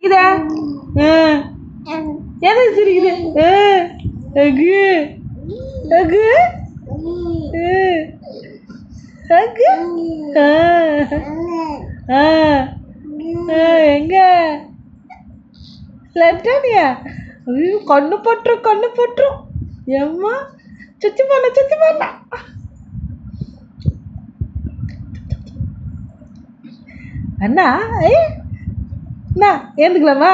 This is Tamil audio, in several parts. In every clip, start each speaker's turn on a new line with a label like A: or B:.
A: இதா எதுக்கு சிரிக்குது? அகு அகு அகு எங்க லட்டானியா? ஐயோ கண்ணு பட்டுரும் ஏம்மா சுத்தி பண்ண அண்ணா அண்ணா ஏந்துக்கலாமா?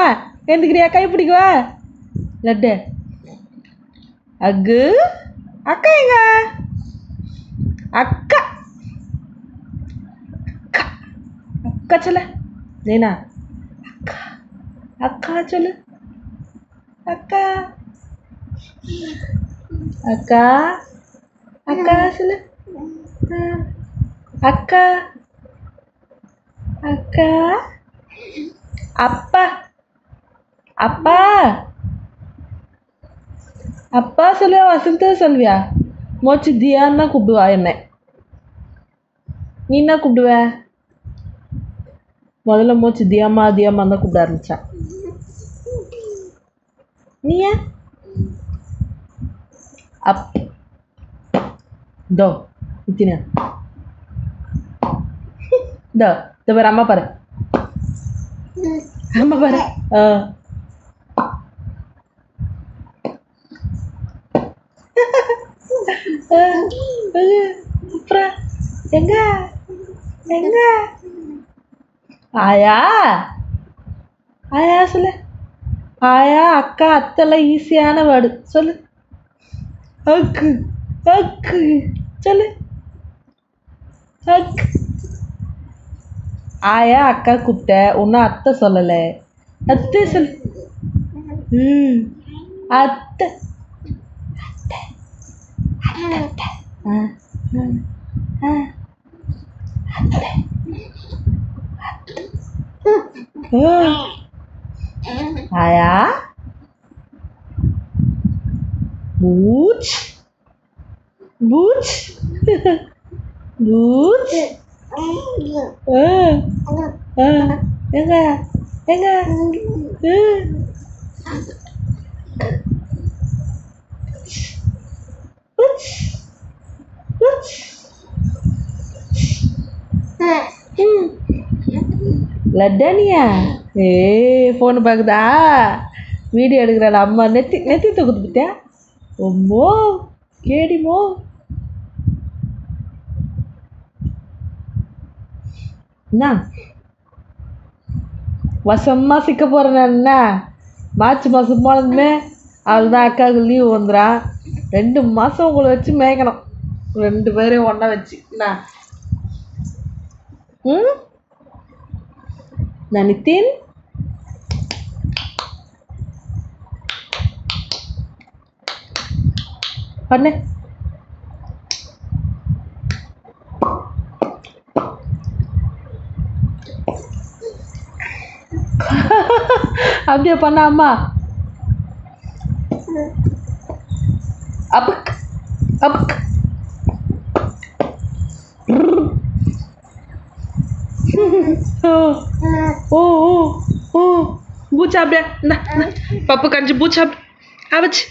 A: ஏந்துக்கிறியா? கை பிடிக்குவா லட்டு? அக்கு அக்கா எங்க? அக்கா அக்கா சொல்ல நேனா அக்கா அக்கா சொல்லு அக்கா அக்கா அக்கா சொல்லு அக்கா அக்கா அப்பா அப்பா அப்பா சொல்லுவா வசந்த சொல்வியா? மோச்சு தியான்னு தான் கூப்பிடுவா என்ன. நீ என்ன கூப்பிடுவ? முதல்ல மோச்சு தியாமா தான் கூப்பிட ஆரம்பிச்சா. நீ ஏன் அப் தோ இத்தினா தோ இந்த பாரு அம்மா பாரு அப்புறம் எங்க எங்க ஆயா ஆயா சொல்லு. ஆயா அக்கா அத்தெல்லாம் ஈஸியான வேர்டு சொல்லு. அக்கு அக்கு சொல்லு அக்கு. ஆயா அக்கா கூப்பிட்ட ஒன்றும் அத்தை சொல்லலை. அத்தை சொல்லு. அத்தை ஆயா பூச் பூச் பூச் எங்க எங்க லட்டானியா ஃபோனு பார்க்குதா? வீடியோ எடுக்கிறாள் அம்மா. நெத்தி தொகுத்துக்கிட்டா ஒம்மோ கேடிமோ. என்ன வருஷமாக சிக்க போகிறேன் என்ன? மார்ச் மாதம் போனதுமே அவள் தான் அக்காவுக்கு லீவு வந்துடான். 2 மாதம் உங்களை வச்சு மேய்க்கணும் 2 பேரையும் ஒன்றா வச்சு. என்ன நான் நித்தின் பண்ணு. அப்படியே பண்ண அம்மா. அப்புக் அப்புக் ஓ ஓ ஓ பூச்சா அப்படியே பப்பு கஞ்சி பூச்சா ஆச்சு.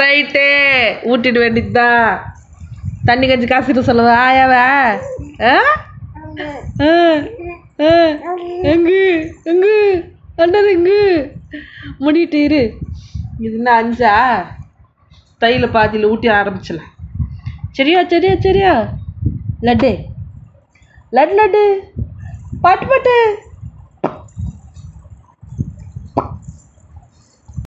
A: ரைட்டு ஊட்டிட வேண்டியதுதான். தண்ணி கஞ்சி காசிட்டு சொல்லுவா ஆயாவ. எங்கு எங்கு அண்டது எங்கு முடிட்டு இரு. இது என்ன 5ஆ? தையில பாதியில் ஊட்டி ஆரம்பிச்சலாம். சரியா சரியா சரியா லட்டு லட்டு லட்டு பாட்டு பாட்டு